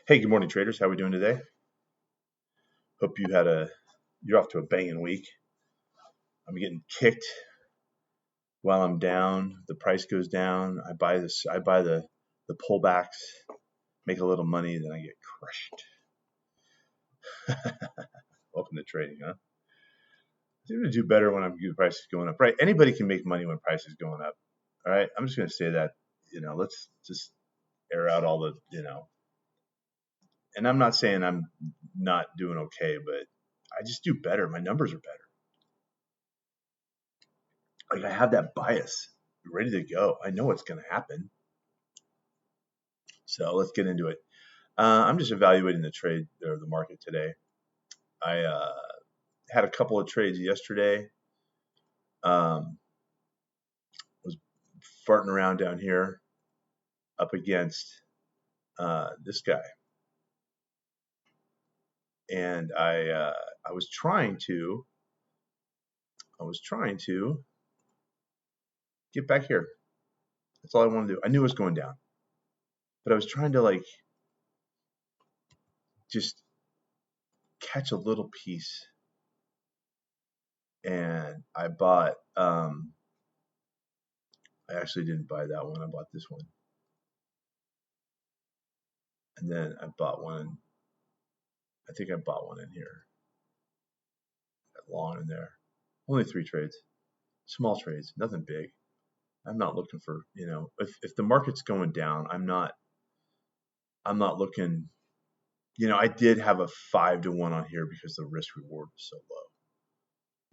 Hey, good morning, traders. How are we doing today? Hope you're off to a banging week. I'm getting kicked while I'm down. The price goes down. I buy the pullbacks, make a little money, then I get crushed. Welcome to trading, huh? I seem to do better when the price is going up. Right? Anybody can make money when price is going up. All right. I'm just going to say that. Let's just air out all the. And I'm not saying I'm not doing okay, but I just do better. My numbers are better. Like I have that bias ready to go. I know what's going to happen. So let's get into it. I'm just evaluating the trade or the market today. I had a couple of trades yesterday. Was farting around down here up against this guy, and I was trying to get back here. That's all I wanted to do. I knew it was going down, but I was trying to just catch a little piece, and I bought. I actually didn't buy that one. I bought this one, and then I bought one. I think I bought one in here. That long in there. Only 3 trades, small trades, nothing big. I'm not looking for if the market's going down, I'm not looking. I did have a 5-to-1 on here because the risk reward was so low.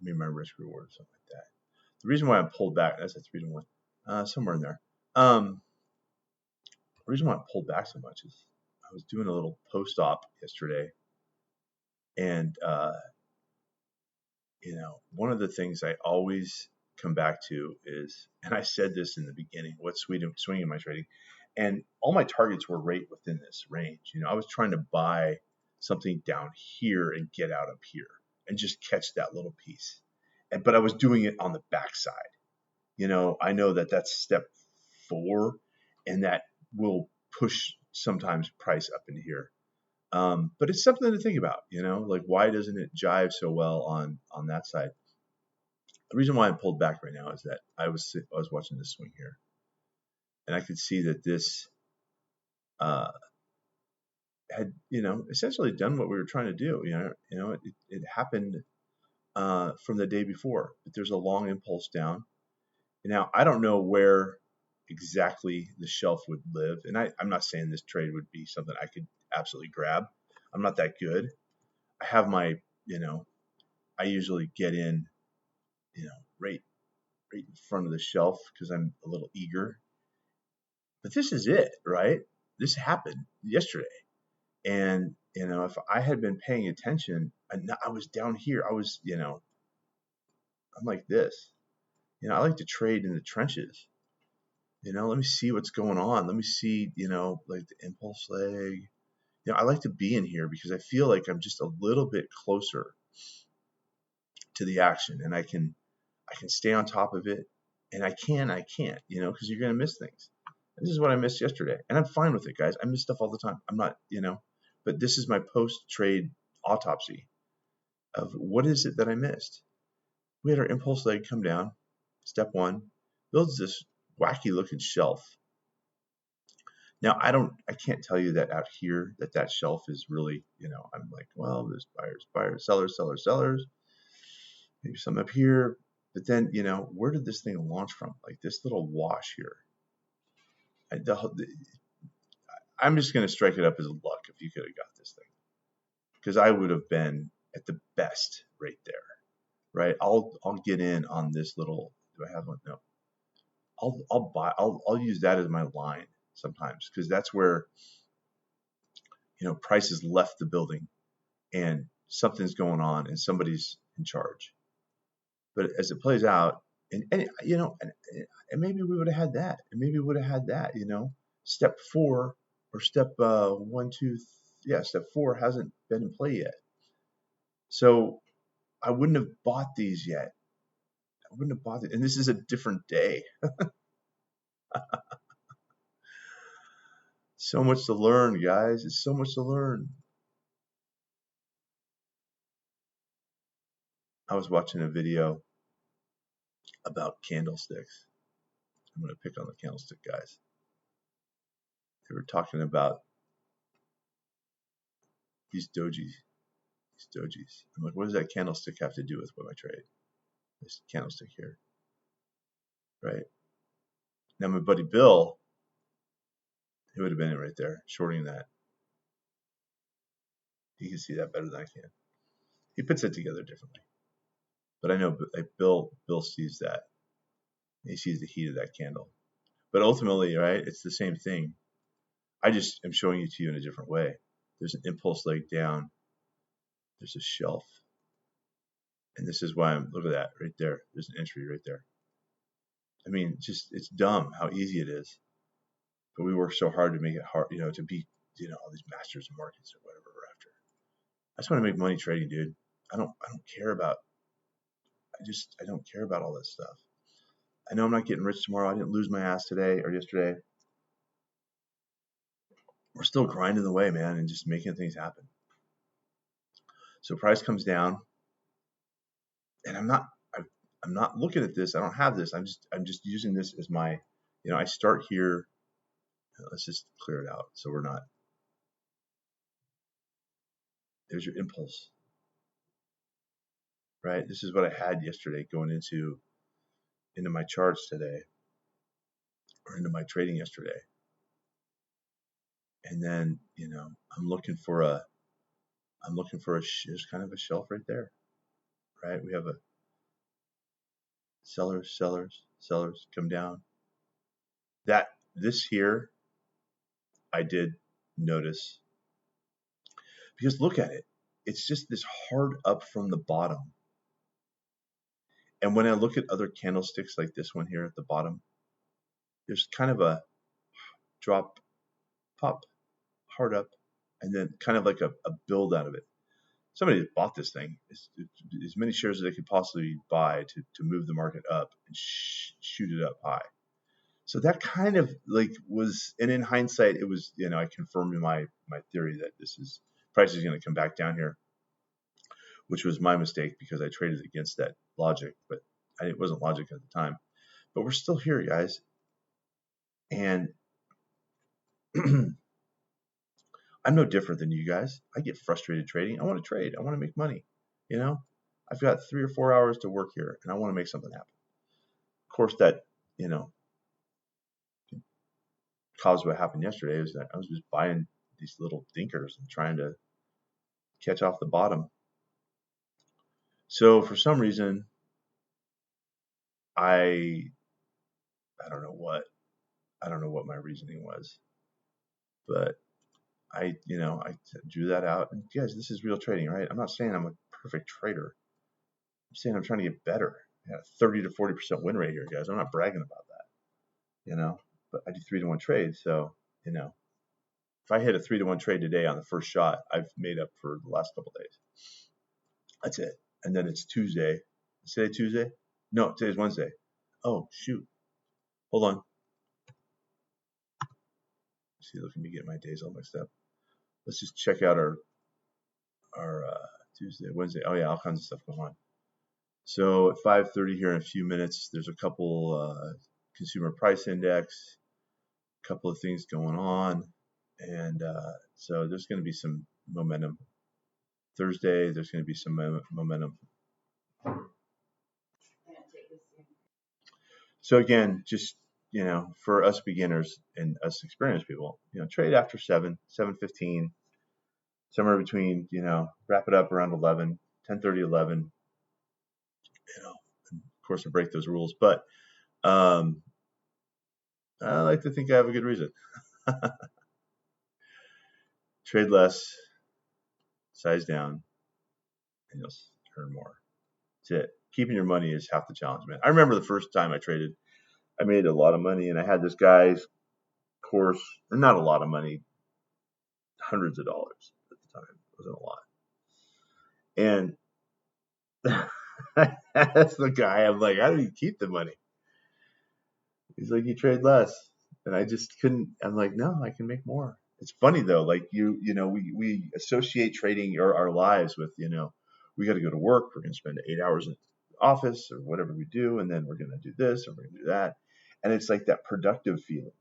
I mean, my risk reward or something like that. The reason why I pulled back, that's a 3-to-1, somewhere in there. The reason why I pulled back so much is I was doing a little post-op yesterday, and one of the things I always come back to is, and I said this in the beginning, what's swinging my trading, and all my targets were right within this range. I was trying to buy something down here and get out up here and just catch that little piece. But I was doing it on the backside. I know that that's step 4, and that will push sometimes price up into here. But it's something to think about, like why doesn't it jive so well on that side? The reason why I'm pulled back right now is that I was watching this swing here, and I could see that this had essentially done what we were trying to do. It happened from the day before, but there's a long impulse down. Now I don't know where exactly the shelf would live, and I'm not saying this trade would be something I could absolutely grab. I'm not that good. I have my I usually get in right in front of the shelf because I'm a little eager. But this is it, right? This happened yesterday. And, if I had been paying attention, I was down here. I'm like this. I like to trade in the trenches. Let me see what's going on. Let me see, like the impulse leg. I like to be in here because I feel like I'm just a little bit closer to the action, and I can stay on top of it, and I can't, because you're going to miss things. And this is what I missed yesterday, and I'm fine with it, guys. I miss stuff all the time. I'm not, but this is my post-trade autopsy of what is it that I missed. We had our impulse leg come down, step 1, builds this wacky looking shelf. Now I can't tell you that out here that shelf is really, I'm like, well, there's buyers, sellers, maybe some up here. But then, where did this thing launch from? Like this little wash here. I'm just going to strike it up as luck if you could have got this thing, because I would have been at the best right there, right? I'll get in on this little. Do I have one? No. I'll use that as my line sometimes, because that's where prices left the building and something's going on and somebody's in charge. But as it plays out, and maybe we would have had that, and maybe we would have had that, step 4 or step 1, 2, step 4 hasn't been in play yet. So I wouldn't have bought these yet. I wouldn't have bought it, and this is a different day. So much to learn, guys. It's so much to learn. I was watching a video about candlesticks. I'm going to pick on the candlestick guys. They were talking about these dojis. I'm like, what does that candlestick have to do with what I trade? This candlestick here, right? Now my buddy Bill, he would have been in right there, shorting that. He can see that better than I can. He puts it together differently, but I know like Bill sees that. He sees the heat of that candle. But ultimately, right, it's the same thing. I just am showing it to you in a different way. There's an impulse leg down. There's a shelf. And this is why look at that right there. There's an entry right there. I mean, it's dumb how easy it is. But we work so hard to make it hard, to be, all these masters of markets or whatever we're after. I just want to make money trading, dude. I don't care about, I don't care about all this stuff. I know I'm not getting rich tomorrow. I didn't lose my ass today or yesterday. We're still grinding the way, man, and just making things happen. So price comes down, and I'm not looking at this. I don't have this. I'm just using this as my, I start here. Let's just clear it out so we're not. There's your impulse, right? This is what I had yesterday going into my charts today, or into my trading yesterday. And then, I'm looking for there's kind of a shelf right there, right? We have a sellers come down. This here, I did notice, because look at it. It's just this hard up from the bottom. And when I look at other candlesticks like this one here at the bottom, there's kind of a drop, pop, hard up, and then kind of like a build out of it. Somebody bought this thing, as many shares as they could possibly buy to move the market up and shoot it up high. So that kind of like was, and in hindsight, it was, I confirmed my theory that price is going to come back down here, which was my mistake because I traded against that logic, but it wasn't logic at the time. But we're still here, guys. And I'm no different than you guys. I get frustrated trading. I want to trade. I want to make money. I've got 3 or 4 hours to work here, and I want to make something happen. Of course, that, caused what happened yesterday is that I was just buying these little dinkers and trying to catch off the bottom. So for some reason, I don't know what my reasoning was, but I drew that out. And guys, this is real trading, right? I'm not saying I'm a perfect trader. I'm saying I'm trying to get better. I got a 30 to 40% win rate here, guys. I'm not bragging about that, but I do 3-to-1 trades. So, if I hit a 3-to-1 trade today on the first shot, I've made up for the last couple days. That's it. And then it's Tuesday. Is today Tuesday? No, today's Wednesday. Oh, shoot. Hold on. See, look at me get my days all mixed up. Let's just check out our Tuesday, Wednesday. Oh yeah, all kinds of stuff going on. So at 5:30 here in a few minutes, there's a couple consumer price index, a couple of things going on, and so there's going to be some momentum. Thursday, there's going to be some momentum. So again, just for us beginners and us experienced people, trade after 7:15, somewhere between, wrap it up around 11, 10:30, 11. Of course, I break those rules, but I like to think I have a good reason. Trade less, size down, and you'll earn more. That's it. Keeping your money is half the challenge, man. I remember the first time I traded, I made a lot of money, and I had this guy's course, or not a lot of money, hundreds of dollars at the time. It wasn't a lot. And that's the guy. I'm like, how do you keep the money? He's like, you trade less. And I just couldn't. I'm like, no, I can make more. It's funny though, like we associate trading or our lives with, we got to go to work. We're going to spend 8 hours in the office or whatever we do, and then we're going to do this or we're going to do that, and it's like that productive feeling.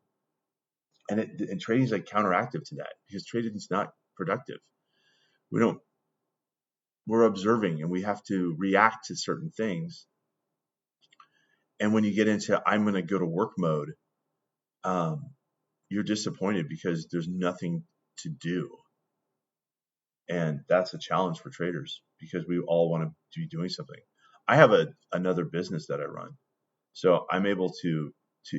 And trading is like counteractive to that because trading is not productive. We don't. We're observing, and we have to react to certain things. And when you get into I'm going to go to work mode, um, you're disappointed because there's nothing to do. And that's a challenge for traders because we all want to be doing something. I have another business that I run, so I'm able to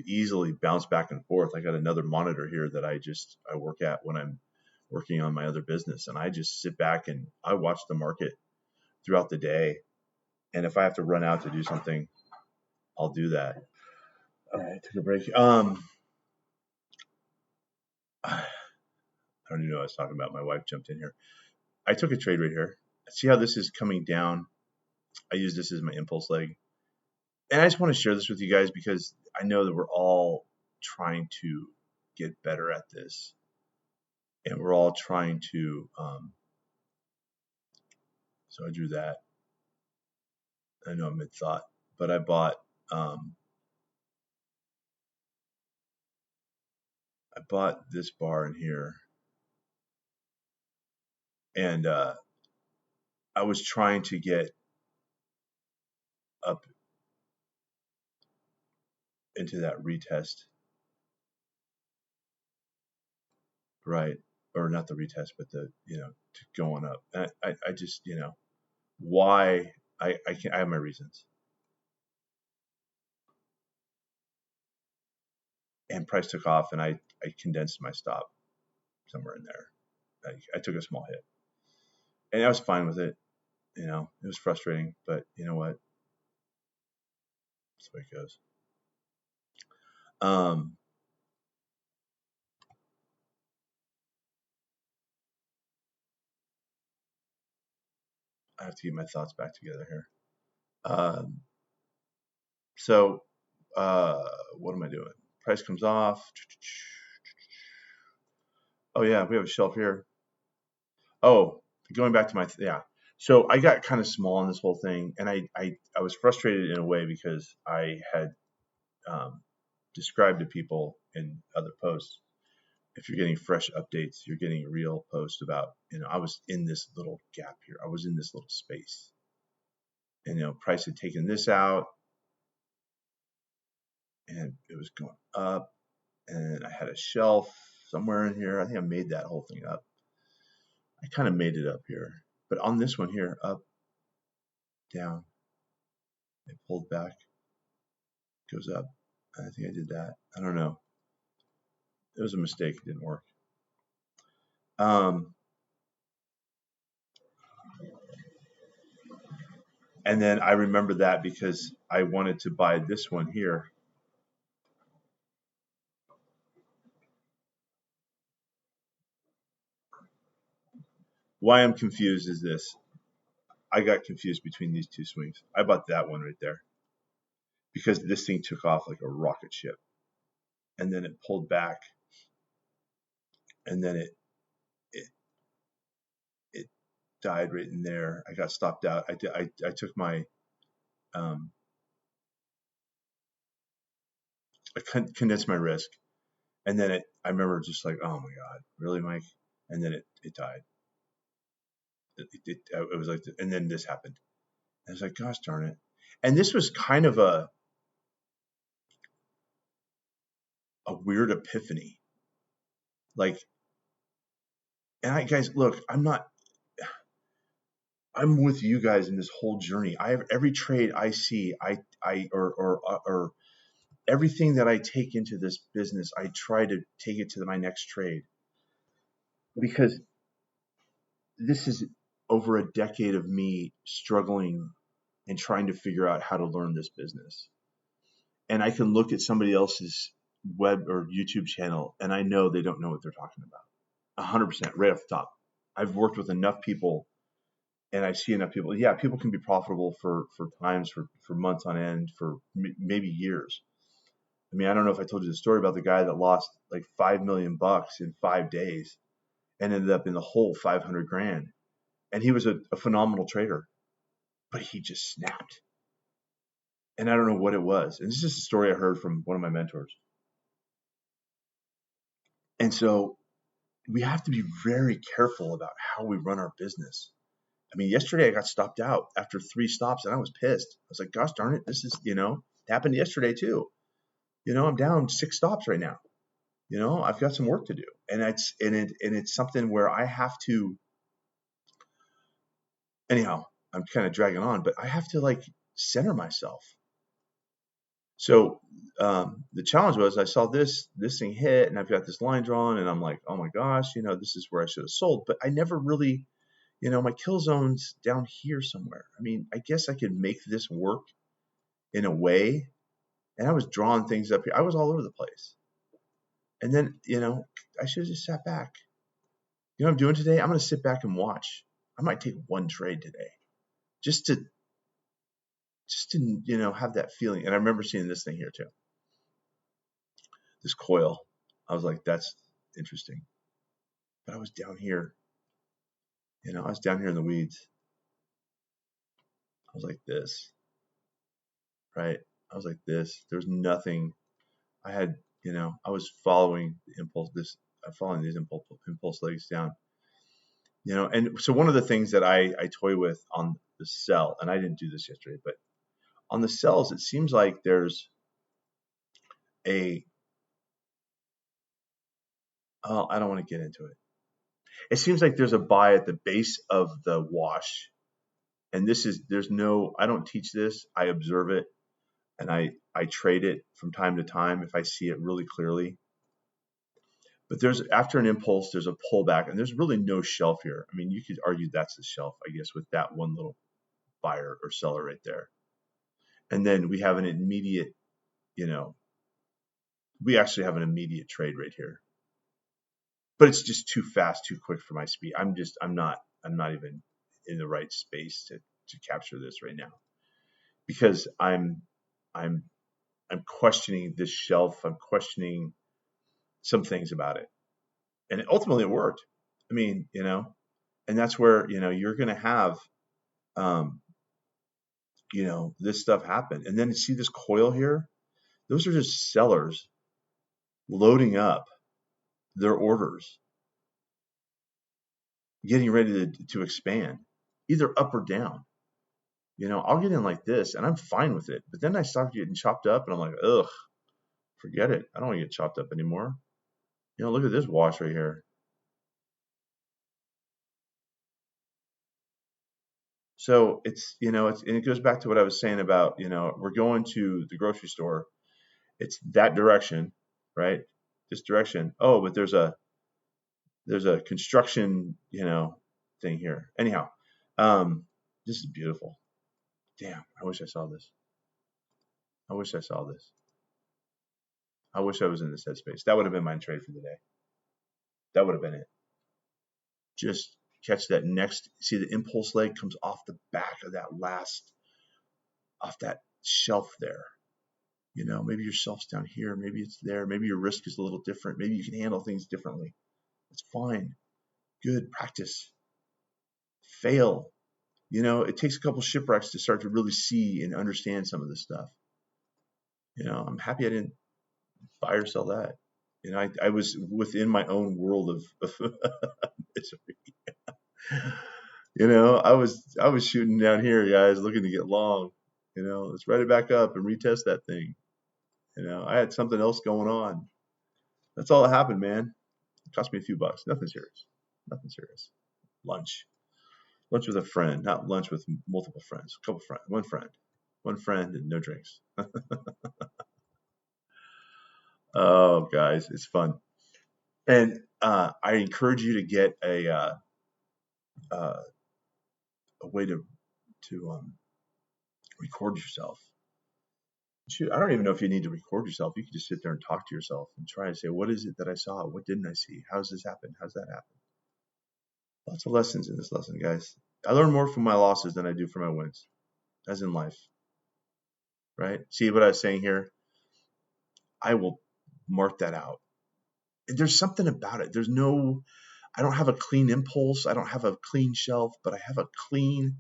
easily bounce back and forth. I got another monitor here that I work at when I'm working on my other business, and I just sit back and I watch the market throughout the day. And if I have to run out to do something, I'll do that. All right, take a break. I don't even know what I was talking about. My wife jumped in here. I took a trade right here. See how this is coming down? I use this as my impulse leg. And I just want to share this with you guys because I know that we're all trying to get better at this. And we're all trying to, so I drew that. I know I'm mid thought, but I bought this bar in here, and I was trying to get up into that retest, right? Or not the retest, but going up. And I just, why I can I have my reasons. And price took off, and I condensed my stop somewhere in there. I took a small hit, and I was fine with it. It was frustrating, but you know what? That's the way it goes. Um, I have to get my thoughts back together here. Um, so, what am I doing? Price comes off. Oh yeah, we have a shelf here. Oh, going back to yeah. So I got kind of small in this whole thing, and I was frustrated in a way because I had um, described to people in other posts, if you're getting fresh updates, you're getting a real post about, I was in this little gap here. I was in this little space. And, price had taken this out and it was going up. And I had a shelf somewhere in here. I think I made that whole thing up. I kind of made it up here. But on this one here, up, down, it pulled back, goes up. I think I did that. I don't know. It was a mistake. It didn't work. And then I remember that because I wanted to buy this one here. Why I'm confused is this. I got confused between these two swings. I bought that one right there because this thing took off like a rocket ship, and then it pulled back, and then it it died right in there. I got stopped out. I took my I condensed my risk, and then I remember just like, oh my god, really, Mike? And then it died. It was like, and then this happened. I was like, gosh darn it! And this was kind of a weird epiphany, like. And guys, look, I'm with you guys in this whole journey. I have every trade I see, or everything that I take into this business, I try to take it to my next trade because this is over a decade of me struggling and trying to figure out how to learn this business. And I can look at somebody else's web or YouTube channel and I know they don't know what they're talking about. 100% right off the top. I've worked with enough people and I see enough people. Yeah, people can be profitable for times, for months on end, for maybe years. I mean, I don't know if I told you the story about the guy that lost like 5 million bucks in 5 days and ended up in the hole 500 grand. And he was a phenomenal trader, but he just snapped. And I don't know what it was. And this is just a story I heard from one of my mentors. And so we have to be very careful about how we run our business. I mean, yesterday I got stopped out after 3 stops and I was pissed. I was like, gosh darn it, this is, it happened yesterday too. I'm down 6 stops right now. I've got some work to do. And it's something where I have to, anyhow, I'm kind of dragging on, but I have to like center myself. So the challenge was I saw this thing hit and I've got this line drawn and I'm like, oh my gosh, this is where I should have sold. But I never really, my kill zone's down here somewhere. I mean, I guess I could make this work in a way. And I was drawing things up here. I was all over the place. And then, I should have just sat back. You know what I'm doing today? I'm going to sit back and watch. I might take one trade today just to have that feeling. And I remember seeing this thing here too. This coil. I was like, that's interesting. But I was down here. I was down here in the weeds. I was like this. Right? I was like this. There's nothing. I had, I was following the impulse, following these impulse legs down. And so one of the things that I toy with on the sell, and I didn't do this yesterday, but on the sells, it seems like there's I don't want to get into it. It seems like there's a buy at the base of the wash. And I don't teach this. I observe it and I trade it from time to time if I see it really clearly. But after an impulse, there's a pullback and there's really no shelf here. I mean, you could argue that's the shelf, I guess, with that one little buyer or seller right there. And then we have an immediate, we actually have an immediate trade right here. But it's just too fast, too quick for my speed. I'm not even in the right space to capture this right now. Because I'm questioning this shelf. I'm questioning some things about it. And ultimately it worked. I mean, and that's where, you're going to have, this stuff happen. And then you see this coil here. Those are just sellers loading up their orders, getting ready to expand, either up or down. I'll get in like this and I'm fine with it. But then I start getting chopped up and I'm like, ugh, forget it. I don't want to get chopped up anymore. Look at this wash right here. So it's, and it goes back to what I was saying about, we're going to the grocery store. It's that direction, right? This direction. Oh, but there's a construction, thing here. Anyhow, this is beautiful. Damn, I wish I saw this. I wish I saw this. I wish I was in this headspace. That would have been my trade for the day. That would have been it. Just catch that next. See, the impulse leg comes off the back of off that shelf there. Maybe your shelf's down here. Maybe it's there. Maybe your risk is a little different. Maybe you can handle things differently. It's fine. Good practice. Fail. It takes a couple shipwrecks to start to really see and understand some of this stuff. I'm happy I didn't buy or sell that. I was within my own world of misery. I was shooting down here, guys, looking to get long. Let's write it back up and retest that thing. I had something else going on. That's all that happened, man. It cost me a few bucks. Nothing serious. Nothing serious. Lunch with a friend, not lunch with multiple friends. A couple friends, one friend, and no drinks. Oh, guys, it's fun. And I encourage you to get a way to record yourself. Shoot, I don't even know if you need to record yourself. You can just sit there and talk to yourself and try to say, what is it that I saw? What didn't I see? How's this happen? How's that happen? Lots of lessons in this lesson, guys. I learn more from my losses than I do from my wins, as in life. Right? See what I was saying here? I will mark that out. There's something about it. I don't have a clean impulse. I don't have a clean shelf, but I have a clean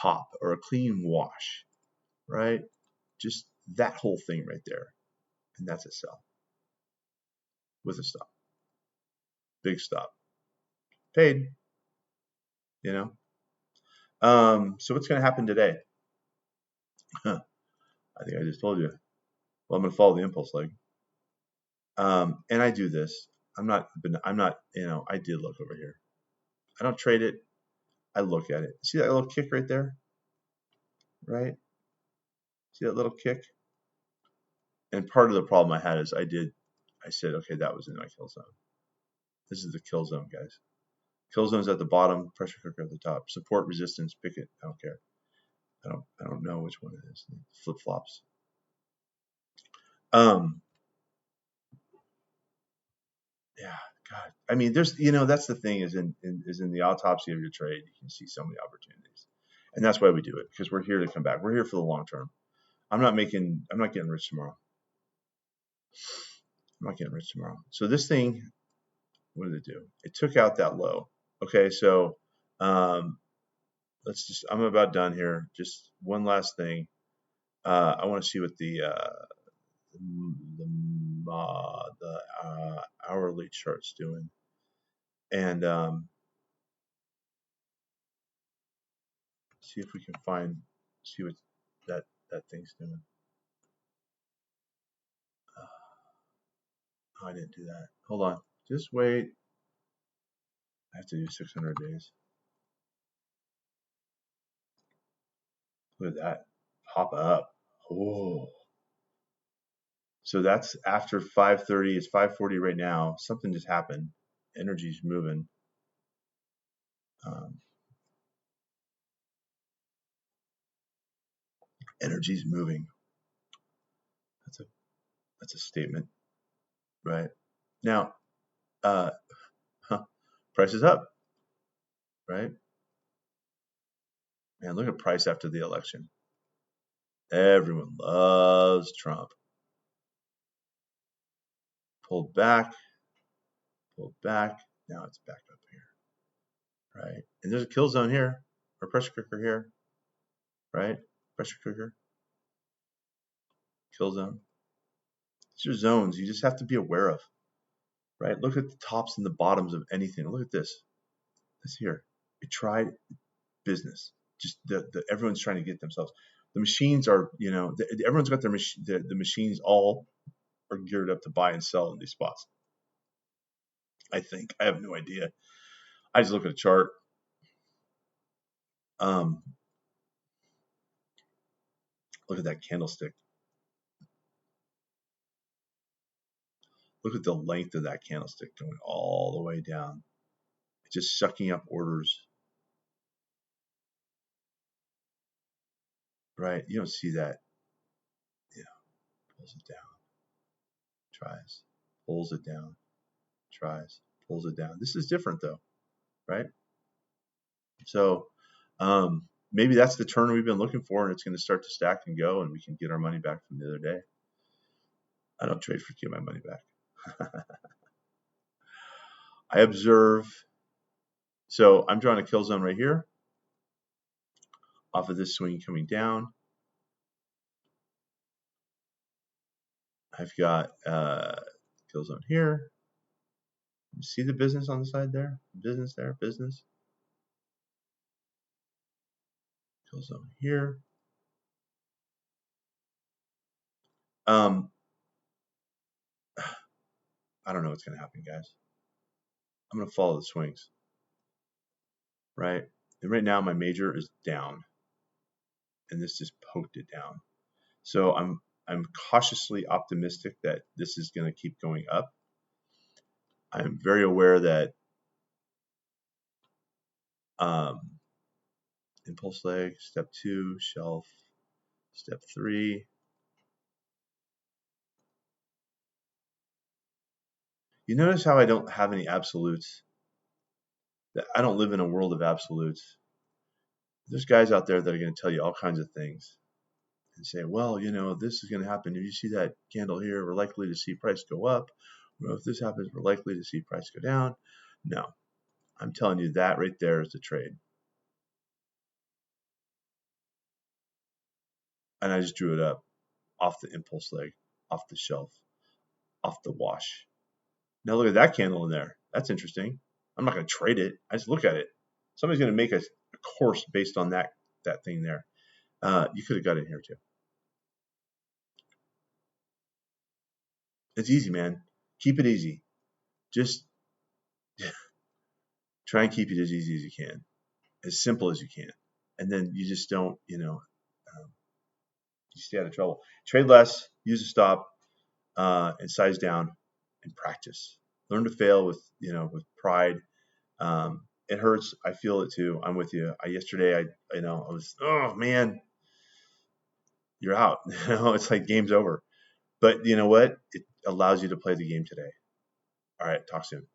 top or a clean wash, right? Just that whole thing right there. And that's a sell with a stop. Big stop. Paid, you know? So what's going to happen today? I think I just told you. Well, I'm going to follow the impulse leg. And I do this. I'm not, I did look over here. I don't trade it. I look at it. See that little kick right there? Right? See that little kick? And part of the problem I had is I said, okay, that was in my kill zone. This is the kill zone, guys. Kill zone's at the bottom, pressure cooker at the top. Support, resistance, pick it. I don't care. I don't know which one it is. Flip flops. Yeah, God. I mean, there's, that's the thing is in the autopsy of your trade, you can see so many opportunities. And that's why we do it, because we're here to come back. We're here for the long term. I'm not getting rich tomorrow. I'm not getting rich tomorrow. So this thing, what did it do? It took out that low. Okay, so I'm about done here. Just one last thing. I want to see what the hourly chart's doing, and see if we can see what that thing's doing. Oh, I didn't do that. Hold on. Just wait. I have to do 600 days. Look at that. Pop up. Oh. So that's after 5:30. It's 5:40 right now. Something just happened. Energy's moving. Energy's moving. That's a statement, right? Now, price is up, right? Man, look at price after the election. Everyone loves Trump. Pulled back. Now it's back up here, right? And there's a kill zone here, or pressure cooker here, right? Pressure cooker, kill zone. These are zones you just have to be aware of, right? Look at the tops and the bottoms of anything. Look at this. This here. We tried business. Just everyone's trying to get themselves. The machines are, everyone's got the machines all are geared up to buy and sell in these spots. I think. I have no idea. I just look at a chart. Look at that candlestick. Look at the length of that candlestick going all the way down. It's just sucking up orders. Right? You don't see that. Pulls it down. Tries. Pulls it down. Tries. Pulls it down. This is different though, right? So maybe that's the turn we've been looking for, and it's going to start to stack and go, and we can get our money back from the other day. I don't trade for get my money back. I observe. So I'm drawing a kill zone right here off of this swing coming down. I've got kill zone here. You see the business on the side there? Business there, business. Kill zone here. I don't know what's going to happen, guys. I'm going to follow the swings, right? And right now my major is down, and this just poked it down. So I'm cautiously optimistic that this is going to keep going up. I'm very aware that impulse leg, step 2, shelf, step 3. You notice how I don't have any absolutes? That I don't live in a world of absolutes. There's guys out there that are going to tell you all kinds of things. and say, well, this is going to happen. If you see that candle here, we're likely to see price go up. Well, if this happens, we're likely to see price go down. No, I'm telling you that right there is the trade. And I just drew it up off the impulse leg, off the shelf, off the wash. Now look at that candle in there. That's interesting. I'm not going to trade it. I just look at it. Somebody's going to make a course based on that thing there. You could have got in here too. It's easy, man. Keep it easy. Just try and keep it as easy as you can, as simple as you can, and then you just don't, you stay out of trouble. Trade less, use a stop, and size down, and practice. Learn to fail with pride. It hurts. I feel it too. I'm with you. Yesterday, I was, oh man, you're out. It's like game's over. But you know what? It allows you to play the game today. All right, talk soon.